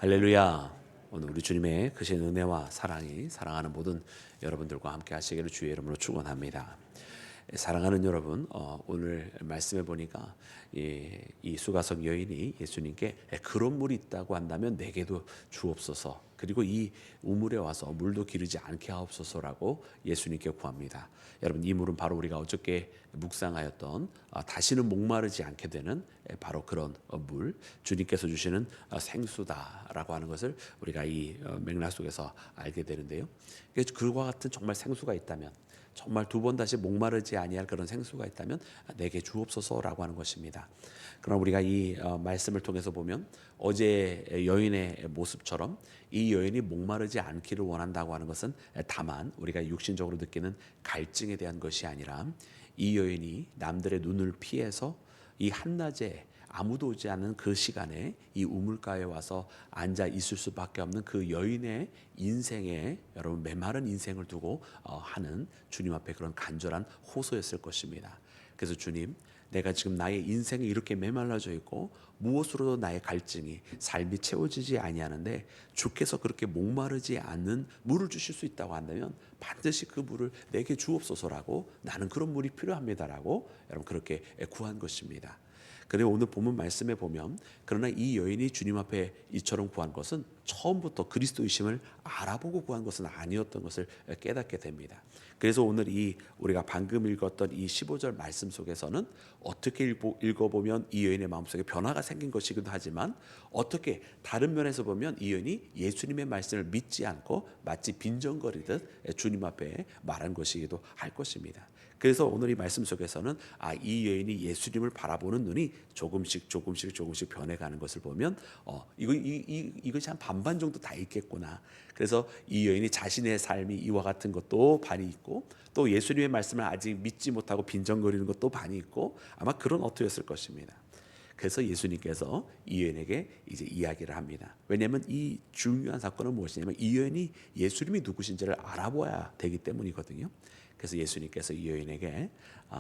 할렐루야. 오늘 우리 주님의 크신 은혜와 사랑이 사랑하는 모든 여러분들과 함께 하시기를 주의 이름으로 축원합니다. 사랑하는 여러분, 오늘 말씀해 보니까 이 수가성 여인이 예수님께 그런 물이 있다고 한다면 내게도 주옵소서. 그리고 이 우물에 와서 물도 기르지 않게 하옵소서라고 예수님께 구합니다. 여러분, 이 물은 바로 우리가 어저께 묵상하였던 다시는 목마르지 않게 되는 바로 그런 물, 주님께서 주시는 생수다라고 하는 것을 우리가 이 맥락 속에서 알게 되는데요. 그와 같은 정말 생수가 있다면, 정말 두 번 다시 목마르지 아니할 그런 생수가 있다면 내게 주옵소서라고 하는 것입니다. 그러나 우리가 이 말씀을 통해서 보면 어제 여인의 모습처럼 이 여인이 목마르지 않기를 원한다고 하는 것은 다만 우리가 육신적으로 느끼는 갈증에 대한 것이 아니라 이 여인이 남들의 눈을 피해서 이 한낮에 아무도 오지 않는 그 시간에 이 우물가에 와서 앉아 있을 수밖에 없는 그 여인의 인생에, 여러분, 메마른 인생을 두고 하는 주님 앞에 그런 간절한 호소였을 것입니다. 그래서 주님, 내가 지금 나의 인생이 이렇게 메말라져 있고 무엇으로도 나의 갈증이 삶이 채워지지 아니하는데 주께서 그렇게 목마르지 않는 물을 주실 수 있다고 한다면 반드시 그 물을 내게 주옵소서라고, 나는 그런 물이 필요합니다라고 여러분 그렇게 구한 것입니다. 그런데 오늘 본문 말씀에 보면 그러나 이 여인이 주님 앞에 이처럼 구한 것은 처음부터 그리스도이심을 알아보고 구한 것은 아니었던 것을 깨닫게 됩니다. 그래서 오늘 우리가 방금 읽었던 이 15절 말씀 속에서는 어떻게 읽어보면 이 여인의 마음속에 변화가 생긴 것이기도 하지만 어떻게 다른 면에서 보면 이 여인이 예수님의 말씀을 믿지 않고 마치 빈정거리듯 주님 앞에 말한 것이기도 할 것입니다. 그래서 오늘 이 말씀 속에서는 이 여인이 예수님을 바라보는 눈이 조금씩 변해가는 것을 보면 이것이 한 반반 정도 다 있겠구나. 그래서 이 여인이 자신의 삶이 이와 같은 것도 반이 있고 또 예수님의 말씀을 아직 믿지 못하고 빈정거리는 것도 반이 있고 아마 그런 어투였을 것입니다. 그래서 예수님께서 이 여인에게 이제 이야기를 합니다. 왜냐하면 이 중요한 사건은 무엇이냐면 이 여인이 예수님이 누구신지를 알아봐야 되기 때문이거든요. 그래서 예수님께서 이 여인에게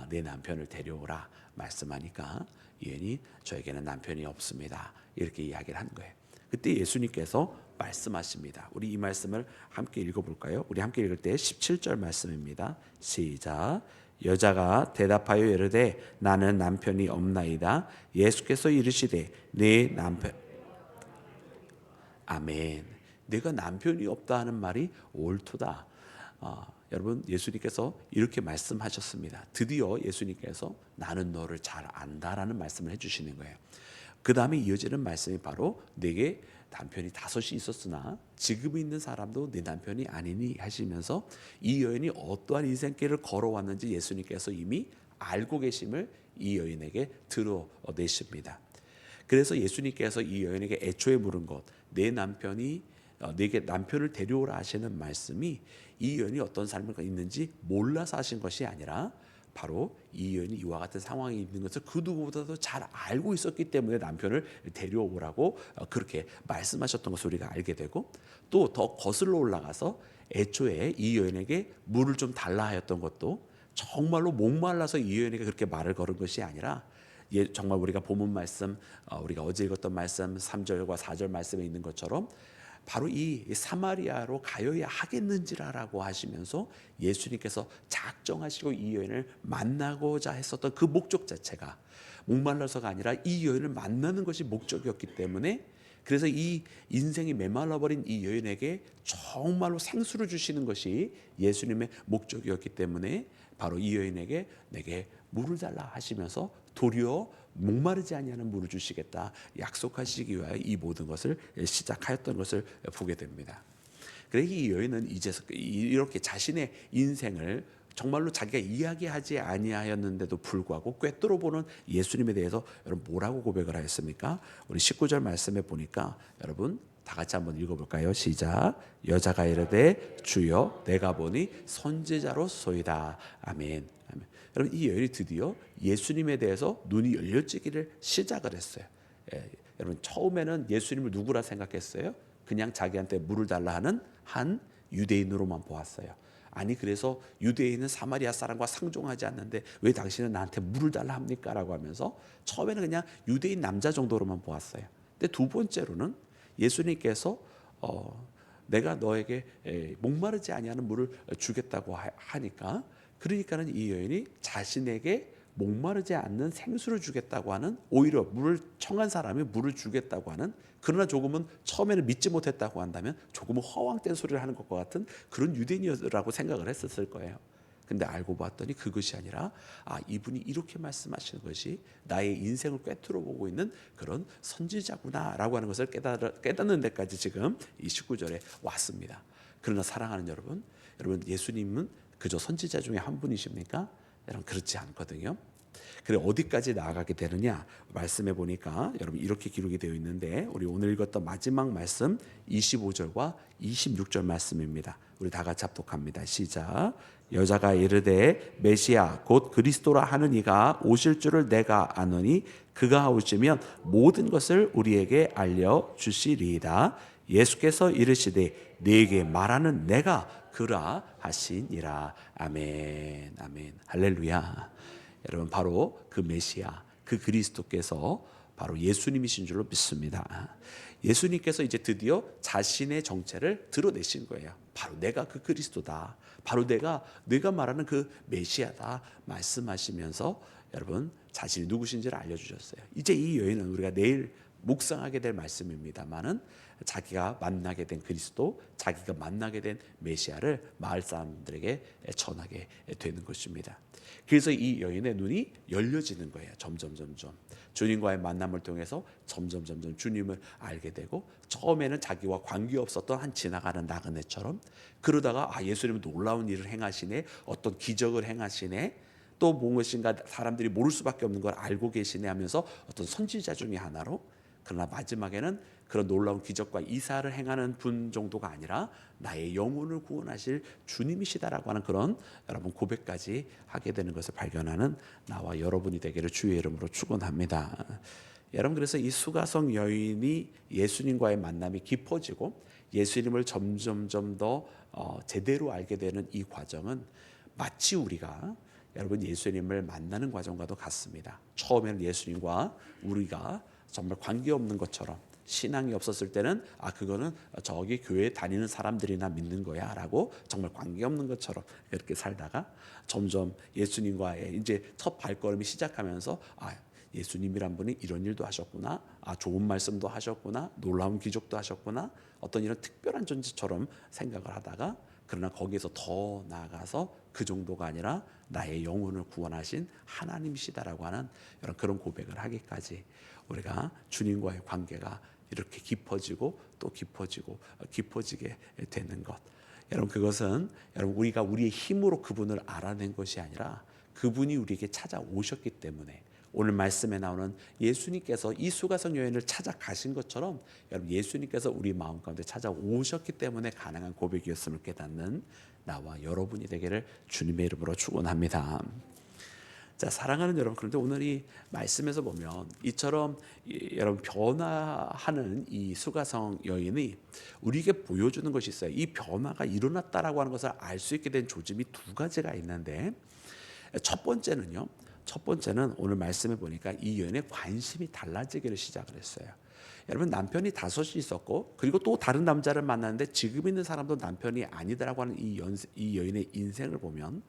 내 남편을 데려오라 말씀하니까 이 여인이 저에게는 남편이 없습니다 이렇게 이야기를 한 거예요. 그때 예수님께서 말씀하십니다. 우리 이 말씀을 함께 읽어볼까요? 우리 함께 읽을 때 17절 말씀입니다. 시작. 여자가 대답하여 이르되 나는 남편이 없나이다. 예수께서 이르시되 네 남편. 아멘. 내가 남편이 없다 하는 말이 옳도다. 여러분, 예수님께서 이렇게 말씀하셨습니다. 드디어 예수님께서 나는 너를 잘 안다라는 말씀을 해주시는 거예요. 그 다음에 이어지는 말씀이 바로 내게 남편이 5이 있었으나 지금 있는 사람도 네 남편이 아니니 하시면서 이 여인이 어떠한 인생길을 걸어왔는지 예수님께서 이미 알고 계심을 이 여인에게 드러내십니다. 그래서 예수님께서 이 여인에게 애초에 물은 것, 내 남편이 내게 남편을 데려오라 하시는 말씀이 이 여인이 어떤 삶을 있는지 몰라서 하신 것이 아니라 바로 이 여인이 이와 같은 상황이 있는 것을 그 누구보다도 잘 알고 있었기 때문에 남편을 데려오라고 그렇게 말씀하셨던 것을 우리가 알게 되고, 또 더 거슬러 올라가서 애초에 이 여인에게 물을 좀 달라 하였던 것도 정말로 목말라서 이 여인에게 그렇게 말을 걸은 것이 아니라 정말 우리가 본문 말씀, 우리가 어제 읽었던 말씀 3절과 4절 말씀에 있는 것처럼 바로 이 사마리아로 가여야 하겠는지라고 하시면서 예수님께서 작정하시고 이 여인을 만나고자 했었던 그 목적 자체가 목말라서가 아니라 이 여인을 만나는 것이 목적이었기 때문에, 그래서 이 인생이 메말라버린 이 여인에게 정말로 생수를 주시는 것이 예수님의 목적이었기 때문에 바로 이 여인에게 내게 물을 달라 하시면서 도리어 목마르지 아니하는 물을 주시겠다 약속하시기 위하여 이 모든 것을 시작하였던 것을 보게 됩니다. 그래서 이 여인은 이제서 이렇게 자신의 인생을 정말로 자기가 이야기하지 아니하였는데도 불구하고 꿰뚫어 보는 예수님에 대해서 여러분 뭐라고 고백을 하였습니까? 우리 19절 말씀에 보니까 여러분 다 같이 한번 읽어볼까요? 시작. 여자가 이르되 주여 내가 보니 선지자로소이다. 아멘. 아멘. 여러분, 이 여인이 드디어 예수님에 대해서 눈이 열려지기를 시작을 했어요. 여러분, 처음에는 예수님을 누구라 생각했어요? 그냥 자기한테 물을 달라 하는 한 유대인으로만 보았어요. 아니, 그래서 유대인은 사마리아 사람과 상종하지 않는데 왜 당신은 나한테 물을 달라 합니까? 라고 하면서 처음에는 그냥 유대인 남자 정도로만 보았어요. 근데 두 번째로는 예수님께서 내가 너에게 목마르지 아니하는 물을 주겠다고 하니까, 그러니까는 이 여인이 자신에게 목마르지 않는 생수를 주겠다고 하는, 오히려 물을 청한 사람이 물을 주겠다고 하는, 그러나 조금은 처음에는 믿지 못했다고 한다면 조금은 허황된 소리를 하는 것과 같은 그런 유대인이라고 생각을 했었을 거예요. 근데 알고 봤더니 그것이 아니라 이분이 이렇게 말씀하시는 것이 나의 인생을 꿰뚫어 보고 있는 그런 선지자구나라고 하는 것을 깨닫는 데까지 지금 이 19절에 왔습니다. 그러나 사랑하는 여러분, 예수님은 그저 선지자 중에 한 분이십니까? 여러분 그렇지 않거든요. 그래 어디까지 나아가게 되느냐, 말씀해 보니까 여러분 이렇게 기록이 되어 있는데, 우리 오늘 읽었던 마지막 말씀 25절과 26절 말씀입니다. 우리 다 같이 합독합니다. 시작. 여자가 이르되 메시아 곧 그리스도라 하는 이가 오실 줄을 내가 아노니 그가 오시면 모든 것을 우리에게 알려 주시리이다. 예수께서 이르시되 네게 말하는 내가 그라 하시니라. 아멘. 아멘. 할렐루야. 여러분 바로 그 메시아, 그 그리스도께서 바로 예수님이신 줄로 믿습니다. 예수님께서 이제 드디어 자신의 정체를 드러내신 거예요. 바로 내가 그 그리스도다, 바로 내가 말하는 그 메시아다 말씀하시면서 여러분 자신이 누구신지를 알려주셨어요. 이제 이 여인은 우리가 내일 묵상하게 될 말씀입니다만은 자기가 만나게 된 그리스도, 자기가 만나게 된 메시아를 마을 사람들에게 전하게 되는 것입니다. 그래서 이 여인의 눈이 열려지는 거예요. 점점 주님과의 만남을 통해서 점점 주님을 알게 되고, 처음에는 자기와 관계없었던 한 지나가는 나그네처럼, 그러다가 예수님은 놀라운 일을 행하시네, 어떤 기적을 행하시네, 또 무엇인가 사람들이 모를 수밖에 없는 걸 알고 계시네 하면서 어떤 선지자 중에 하나로, 그러나 마지막에는 그런 놀라운 기적과 이사를 행하는 분 정도가 아니라 나의 영혼을 구원하실 주님이시다라고 하는 그런 여러분 고백까지 하게 되는 것을 발견하는 나와 여러분이 되기를 주의 이름으로 축원합니다. 여러분 그래서 이 수가성 여인이 예수님과의 만남이 깊어지고 예수님을 점점 더 제대로 알게 되는 이 과정은 마치 우리가 여러분 예수님을 만나는 과정과도 같습니다. 처음에는 예수님과 우리가 정말 관계없는 것처럼, 신앙이 없었을 때는 그거는 저기 교회 다니는 사람들이나 믿는 거야 라고 정말 관계없는 것처럼 이렇게 살다가 점점 예수님과의 이제 첫 발걸음이 시작하면서 예수님이란 분이 이런 일도 하셨구나, 좋은 말씀도 하셨구나, 놀라운 기적도 하셨구나, 어떤 이런 특별한 존재처럼 생각을 하다가, 그러나 거기에서 더 나아가서 그 정도가 아니라 나의 영혼을 구원하신 하나님이시다라고 하는 이런 그런 고백을 하기까지 우리가 주님과의 관계가 이렇게 깊어지고 또 깊어지게 되는 것. 여러분 그것은 여러분 우리가 우리의 힘으로 그분을 알아낸 것이 아니라 그분이 우리에게 찾아오셨기 때문에, 오늘 말씀에 나오는 예수님께서 이 수가성 여인을 찾아가신 것처럼 여러분 예수님께서 우리 마음 가운데 찾아오셨기 때문에 가능한 고백이었음을 깨닫는 나와 여러분이 되기를 주님의 이름으로 축원합니다. 자, 사랑하는 여러분, 그런데 오늘 이 말씀에서 보면 이처럼 여러분 변화하는 이 수가성 여인이 우리에게 보여주는 것이 있어요. 이 변화가 일어났다라고 하는 것을 알 수 있게 된 조짐이 두 가지가 있는데, 첫 번째는 오늘 말씀해 보니까 이 여인의 관심이 달라지기를 시작을 했어요. 여러분 남편이 5이 있었고, 그리고 또 다른 남자를 만났는데 지금 있는 사람도 남편이 아니다라고 하는 이 여인의 인생을 보면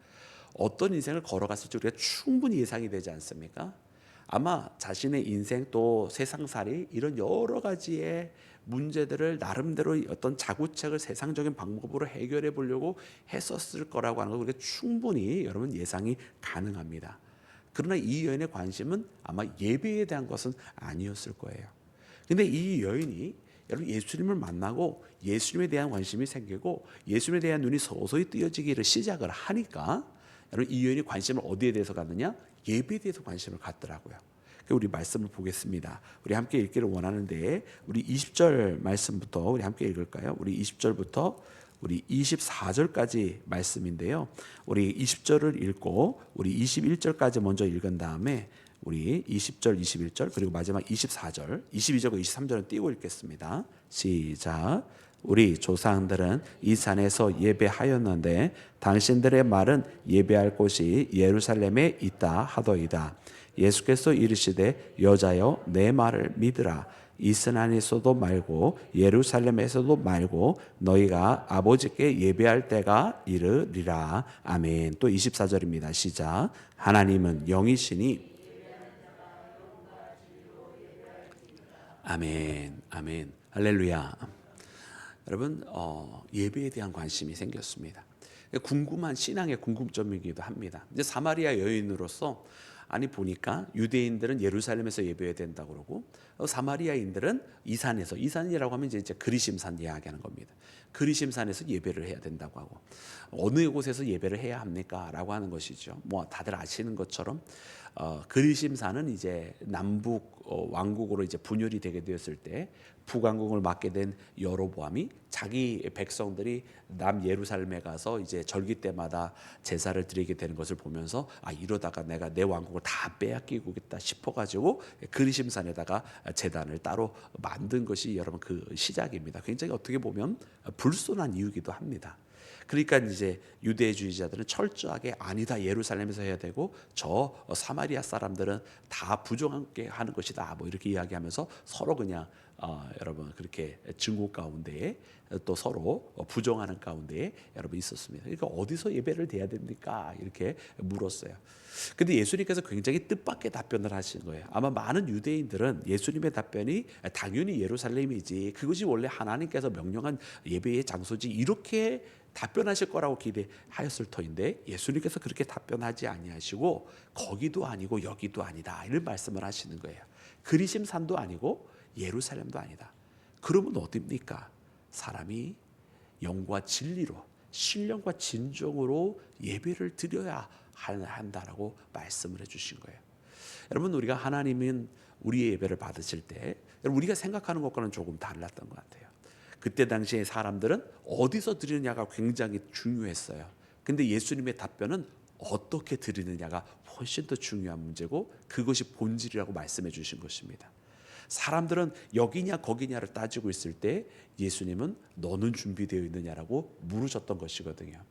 어떤 인생을 걸어갔을지 우리가 충분히 예상이 되지 않습니까? 아마 자신의 인생 또 세상살이 이런 여러 가지의 문제들을 나름대로 어떤 자구책을 세상적인 방법으로 해결해 보려고 했었을 거라고 하는 걸 우리가 충분히 여러분 예상이 가능합니다. 그러나 이 여인의 관심은 아마 예배에 대한 것은 아니었을 거예요. 근데 이 여인이 여러분 예수님을 만나고 예수님에 대한 관심이 생기고 예수님에 대한 눈이 서서히 뜨여지기를 시작을 하니까 여러분 이 여인이 관심을 어디에 대해서 갖느냐? 예배에 대해서 관심을 갖더라고요. 우리 말씀을 보겠습니다. 우리 함께 읽기를 원하는데 우리 20절 말씀부터 우리 함께 읽을까요? 우리 20절부터 우리 24절까지 말씀인데요. 우리 20절을 읽고 우리 21절까지 먼저 읽은 다음에 우리 20절, 21절 그리고 마지막 24절, 22절과 23절은 띄고 읽겠습니다. 시작. 우리 조상들은 이 산에서 예배하였는데 당신들의 말은 예배할 곳이 예루살렘에 있다 하더이다. 예수께서 이르시되 여자여 내 말을 믿으라. 이스라엘에서도 말고 예루살렘에서도 말고 너희가 아버지께 예배할 때가 이르리라. 아멘. 또 24절입니다. 시작. 하나님은 영이시니 아멘. 아멘. 할렐루야. 여러분 예배에 대한 관심이 생겼습니다. 궁금한 신앙의 궁금점이기도 합니다. 이제 사마리아 여인으로서 아니 보니까 유대인들은 예루살렘에서 예배해야 된다고 그러고 사마리아인들은 이산이라고 하면 이제 그리심산 이야기하는 겁니다. 그리심산에서 예배를 해야 된다고 하고 어느 곳에서 예배를 해야 합니까?라고 하는 것이죠. 뭐 다들 아시는 것처럼 그리심산은 이제 남북 왕국으로 이제 분열이 되게 되었을 때 북왕국을 맡게 된 여로보암이 자기 백성들이 남 예루살렘에 가서 이제 절기 때마다 제사를 드리게 되는 것을 보면서 이러다가 내가 내 왕국을 다 빼앗기겠다 싶어가지고 그리심산에다가 제단을 따로 만든 것이 여러분 그 시작입니다. 굉장히 어떻게 보면 불순한 이유기도 합니다. 그러니까 이제 유대주의자들은 철저하게 아니다 예루살렘에서 해야 되고 저 사마리아 사람들은 다 부정하게 하는 것이다 뭐 이렇게 이야기하면서 서로 그냥 여러분 그렇게 증오 가운데에 또 서로 부정하는 가운데에 여러분 있었습니다. 그러니까 어디서 예배를 드려야 됩니까? 이렇게 물었어요. 근데 예수님께서 굉장히 뜻밖의 답변을 하신 거예요. 아마 많은 유대인들은 예수님의 답변이 당연히 예루살렘이지 그것이 원래 하나님께서 명령한 예배의 장소지 이렇게 답변하실 거라고 기대하였을 터인데 예수님께서 그렇게 답변하지 아니하시고 거기도 아니고 여기도 아니다 이런 말씀을 하시는 거예요. 그리심산도 아니고 예루살렘도 아니다. 그러면 어디입니까? 사람이 영과 진리로 신령과 진정으로 예배를 드려야 한다라고 말씀을 해주신 거예요. 여러분 우리가 하나님은 우리의 예배를 받으실 때 여러분 우리가 생각하는 것과는 조금 달랐던 것 같아요. 그때 당시에 사람들은 어디서 드리느냐가 굉장히 중요했어요. 근데 예수님의 답변은 어떻게 드리느냐가 훨씬 더 중요한 문제고 그것이 본질이라고 말씀해 주신 것입니다. 사람들은 여기냐 거기냐를 따지고 있을 때 예수님은 너는 준비되어 있느냐라고 물으셨던 것이거든요.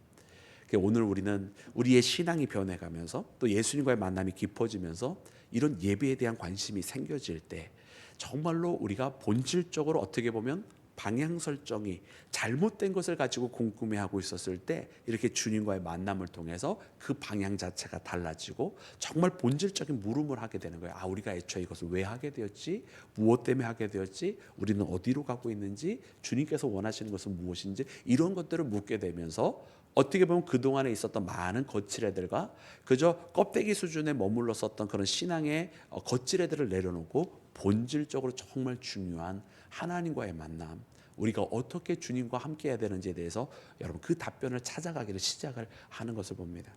오늘 우리는 우리의 신앙이 변해가면서 또 예수님과의 만남이 깊어지면서 이런 예배에 대한 관심이 생겨질 때 정말로 우리가 본질적으로 어떻게 보면 방향 설정이 잘못된 것을 가지고 궁금해하고 있었을 때 이렇게 주님과의 만남을 통해서 그 방향 자체가 달라지고 정말 본질적인 물음을 하게 되는 거예요. 우리가 애초에 이것을 왜 하게 되었지? 무엇 때문에 하게 되었지? 우리는 어디로 가고 있는지? 주님께서 원하시는 것은 무엇인지? 이런 것들을 묻게 되면서 어떻게 보면 그동안에 있었던 많은 거칠애들과 그저 껍데기 수준에 머물렀었던 그런 신앙의 거칠애들을 내려놓고 본질적으로 정말 중요한 하나님과의 만남, 우리가 어떻게 주님과 함께 해야 되는지에 대해서 여러분 그 답변을 찾아가기를 시작을 하는 것을 봅니다.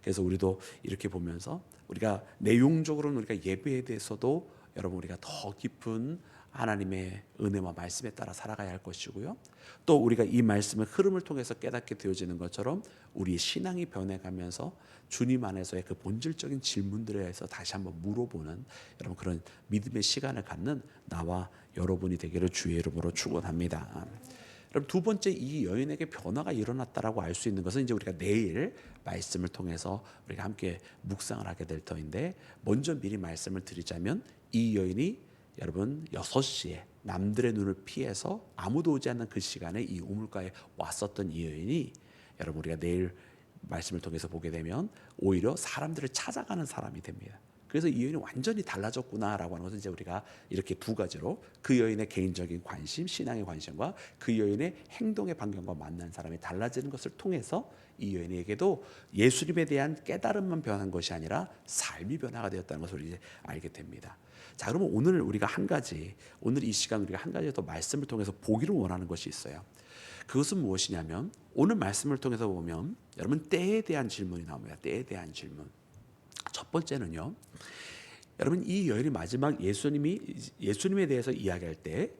그래서 우리도 이렇게 보면서 우리가 내용적으로는 우리가 예배에 대해서도 여러분 우리가 더 깊은 하나님의 은혜와 말씀에 따라 살아가야 할 것이고요. 또 우리가 이 말씀의 흐름을 통해서 깨닫게 되어지는 것처럼 우리의 신앙이 변해가면서 주님 안에서의 그 본질적인 질문들에 대해서 다시 한번 물어보는 여러분 그런 믿음의 시간을 갖는 나와 여러분이 되기를 주의 이름으로 축원합니다. 여러분 두 번째 이 여인에게 변화가 일어났다라고 알 수 있는 것은 이제 우리가 내일 말씀을 통해서 우리가 함께 묵상을 하게 될 터인데 먼저 미리 말씀을 드리자면 이 여인이 여러분 6시에 남들의 눈을 피해서 아무도 오지 않는 그 시간에 이 우물가에 왔었던 이 여인이 여러분 우리가 내일 말씀을 통해서 보게 되면 오히려 사람들을 찾아가는 사람이 됩니다. 그래서 이 여인이 완전히 달라졌구나라고 하는 것은 이제 우리가 이렇게 두 가지로 그 여인의 개인적인 관심, 신앙의 관심과 그 여인의 행동의 반경과 만난 사람이 달라지는 것을 통해서 이 여인에게도 예수님에 대한 깨달음만 변한 것이 아니라 삶이 변화가 되었다는 것을 이제 알게 됩니다. 자, 그러면 오늘 우리가 오늘 이 시간 우리가 한 가지 더 말씀을 통해서 보기를 원하는 것이 있어요. 그것은 무엇이냐면 오늘 말씀을 통해서 보면 여러분 때에 대한 질문이 나옵니다. 때에 대한 질문. 첫 번째는요. 여러분 이 여인이 마지막 예수님에 대해서 이야기할 때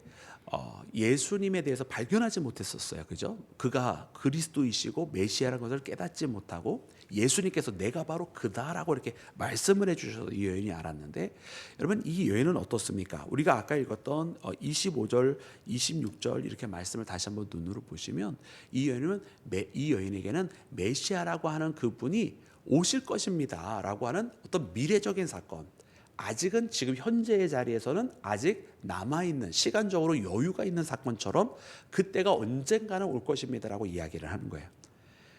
예수님에 대해서 발견하지 못했었어요. 그죠? 그가 그리스도이시고 메시아라는 것을 깨닫지 못하고 예수님께서 내가 바로 그다라고 이렇게 말씀을 해주셔서 이 여인이 알았는데 여러분 이 여인은 어떻습니까? 우리가 아까 읽었던 25절, 26절 이렇게 말씀을 다시 한번 눈으로 보시면 이 여인에게는 메시아라고 하는 그분이 오실 것입니다 라고 하는 어떤 미래적인 사건, 아직은 지금 현재의 자리에서는 아직 남아있는 시간적으로 여유가 있는 사건처럼 그때가 언젠가는 올 것입니다라고 이야기를 하는 거예요.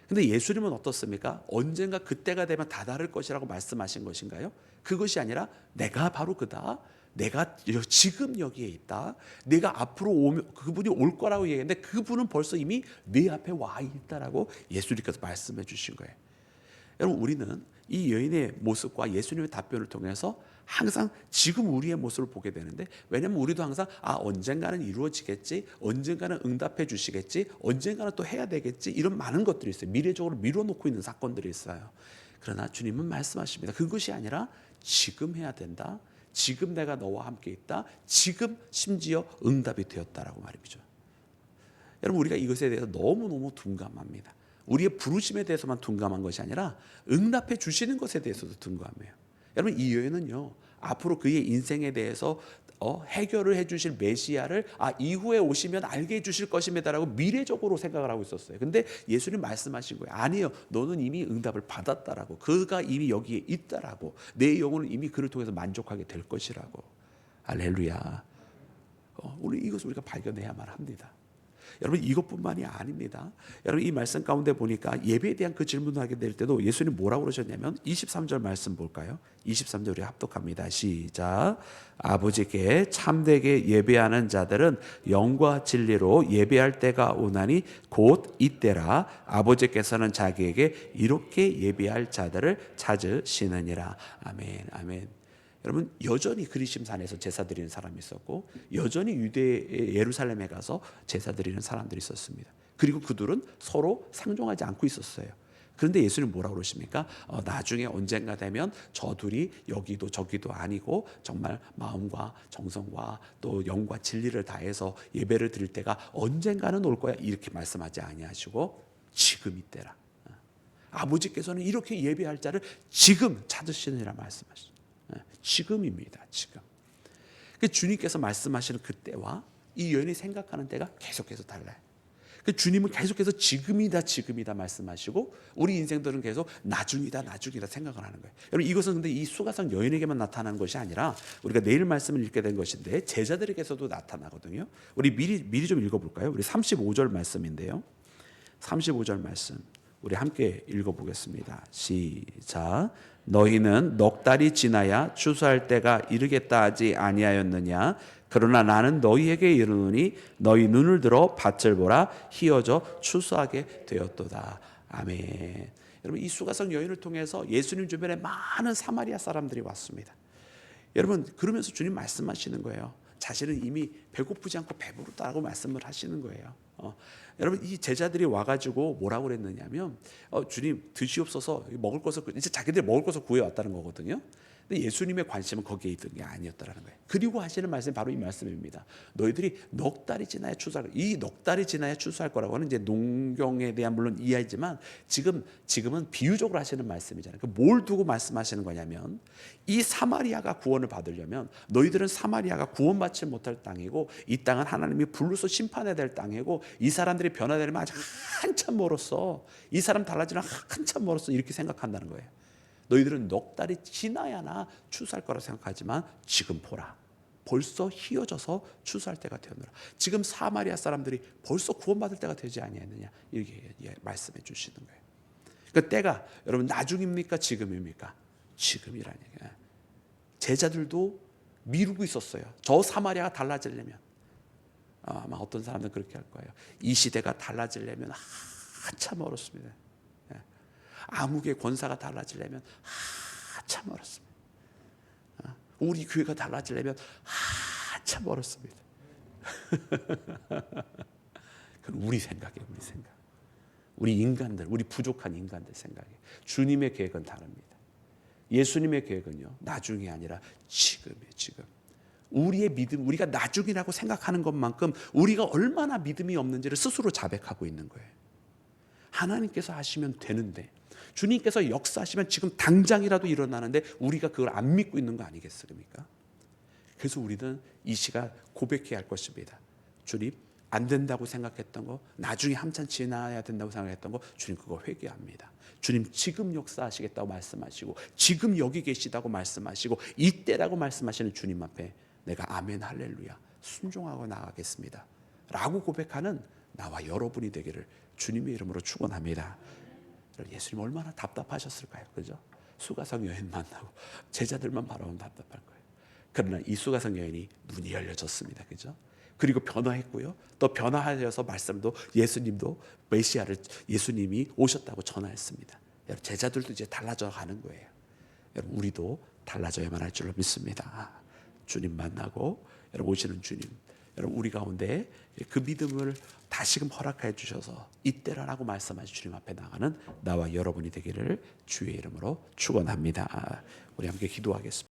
근데 예수님은 어떻습니까? 언젠가 그때가 되면 다다를 것이라고 말씀하신 것인가요? 그것이 아니라 내가 바로 그다. 내가 지금 여기에 있다. 내가 앞으로 오면 그분이 올 거라고 얘기했는데 그분은 벌써 이미 내 앞에 와 있다라고 예수님께서 말씀해 주신 거예요. 여러분, 우리는 이 여인의 모습과 예수님의 답변을 통해서 항상 지금 우리의 모습을 보게 되는데, 왜냐하면 우리도 항상 언젠가는 이루어지겠지, 언젠가는 응답해 주시겠지, 언젠가는 또 해야 되겠지, 이런 많은 것들이 있어요. 미래적으로 미뤄놓고 있는 사건들이 있어요. 그러나 주님은 말씀하십니다. 그것이 아니라 지금 해야 된다. 지금 내가 너와 함께 있다. 지금 심지어 응답이 되었다라고 말이죠. 여러분, 우리가 이것에 대해서 너무너무 둔감합니다. 우리의 부르심에 대해서만 둔감한 것이 아니라 응답해 주시는 것에 대해서도 둔감해요. 여러분, 이 여인은요, 앞으로 그의 인생에 대해서 해결을 해 주실 메시아를 이후에 오시면 알게 해 주실 것입니다라고 미래적으로 생각을 하고 있었어요. 근데 예수님 말씀하신 거예요. 아니요, 너는 이미 응답을 받았다라고. 그가 이미 여기에 있다라고. 내 영혼은 이미 그를 통해서 만족하게 될 것이라고. 할렐루야. 오늘 이것을 우리가 발견해야만 합니다. 여러분, 이것뿐만이 아닙니다. 여러분, 이 말씀 가운데 보니까 예배에 대한 그 질문을 하게 될 때도 예수님 뭐라고 그러셨냐면 23절 말씀 볼까요? 23절 우리 합독합니다. 시작. 아버지께 참되게 예배하는 자들은 영과 진리로 예배할 때가 오나니 곧 이때라. 아버지께서는 자기에게 이렇게 예배할 자들을 찾으시느니라. 아멘, 아멘. 여러분, 여전히 그리심산에서 제사 드리는 사람이 있었고, 여전히 유대 예루살렘에 가서 제사 드리는 사람들이 있었습니다. 그리고 그들은 서로 상종하지 않고 있었어요. 그런데 예수님 뭐라고 그러십니까? 나중에 언젠가 되면 저 둘이 여기도 저기도 아니고 정말 마음과 정성과 또 영과 진리를 다해서 예배를 드릴 때가 언젠가는 올 거야, 이렇게 말씀하지 아니하시고 지금 이때라. 아버지께서는 이렇게 예배할 자를 지금 찾으시느니라 말씀하시죠. 지금입니다. 지금. 주님께서 말씀하시는 그때와 이 여인이 생각하는 때가 계속해서 달라요. 주님은 계속해서 지금이다 말씀하시고, 우리 인생들은 계속 나중이다 생각을 하는 거예요. 여러분, 이것은 근데 이 수가성 여인에게만 나타나는 것이 아니라 우리가 내일 말씀을 읽게 된 것인데 제자들에게서도 나타나거든요. 우리 미리 좀 읽어볼까요? 우리 35절 말씀인데요. 35절 말씀 우리 함께 읽어보겠습니다. 시작. 너희는 넉 달이 지나야 추수할 때가 이르겠다 하지 아니하였느냐? 그러나 나는 너희에게 이르노니 너희 눈을 들어 밭을 보라. 희어져 추수하게 되었도다. 아멘. 여러분, 이 수가성 여인을 통해서 예수님 주변에 많은 사마리아 사람들이 왔습니다. 여러분, 그러면서 주님 말씀하시는 거예요. 자신은 이미 배고프지 않고 배부르다고 말씀을 하시는 거예요. 여러분, 이 제자들이 와가지고 뭐라고 그랬느냐면 주님 드시옵소서, 먹을 것을, 이제 자기들이 먹을 것을 구해왔다는 거거든요. 근데 예수님의 관심은 거기에 있던 게 아니었다라는 거예요. 그리고 하시는 말씀이 바로 이 말씀입니다. 너희들이 넉 달이 지나야 추수할 거라. 이 넉 달이 지나야 추수할 거라고 하는 이제 농경에 대한 물론 이해이지만 지금은 비유적으로 하시는 말씀이잖아요. 뭘 두고 말씀하시는 거냐면, 이 사마리아가 구원을 받으려면 너희들은 사마리아가 구원받지 못할 땅이고 이 땅은 하나님이 불로서 심판해야 될 땅이고 이 사람들이 변화되려면 아직 한참 멀었어. 이 사람 달라지면 한참 멀었어. 이렇게 생각한다는 거예요. 너희들은 넉 달이 지나야나 추수할 거라 생각하지만 지금 보라. 벌써 희어져서 추수할 때가 되었노라. 지금 사마리아 사람들이 벌써 구원받을 때가 되지 아니했느냐, 이렇게 말씀해 주시는 거예요. 그 때가 여러분 나중입니까? 지금입니까? 지금이라는 얘기예요. 제자들도 미루고 있었어요. 저 사마리아가 달라지려면, 아마 어떤 사람들은 그렇게 할 거예요. 이 시대가 달라지려면 한참 멀었습니다. 암흑의 권사가 달라지려면 한참 멀었습니다. 우리 교회가 달라지려면 한참 멀었습니다. 그건 우리 생각이에요. 우리 생각. 우리 인간들, 우리 부족한 인간들 생각이에요. 주님의 계획은 다릅니다. 예수님의 계획은요, 나중이 아니라 지금이에요. 지금. 우리의 믿음, 우리가 나중이라고 생각하는 것만큼 우리가 얼마나 믿음이 없는지를 스스로 자백하고 있는 거예요. 하나님께서 하시면 되는데, 주님께서 역사하시면 지금 당장이라도 일어나는데 우리가 그걸 안 믿고 있는 거 아니겠습니까? 그래서 우리는 이 시간 고백해야 할 것입니다. 주님, 안 된다고 생각했던 거, 나중에 한참 지나야 된다고 생각했던 거, 주님 그거 회개합니다. 주님 지금 역사하시겠다고 말씀하시고, 지금 여기 계시다고 말씀하시고, 이때라고 말씀하시는 주님 앞에 내가 아멘 할렐루야 순종하고 나가겠습니다 라고 고백하는 나와 여러분이 되기를 주님의 이름으로 축원합니다. 예수님 얼마나 답답하셨을까요? 그죠? 수가성 여인 만나고 제자들만 바라보면 답답할 거예요. 그러나 이 수가성 여인이 눈이 열려졌습니다. 그죠? 그리고 변화했고요. 또 변화하여서 말씀도 예수님도 메시아를 예수님이 오셨다고 전하였습니다. 여러분 제자들도 이제 달라져 가는 거예요. 여러분 우리도 달라져야만 할 줄로 믿습니다. 주님 만나고 여러분 오시는 주님, 여러분 우리 가운데 그 믿음을 다시금 허락해 주셔서 이때라라고 말씀하신 주님 앞에 나가는 나와 여러분이 되기를 주의 이름으로 축원합니다. 우리 함께 기도하겠습니다.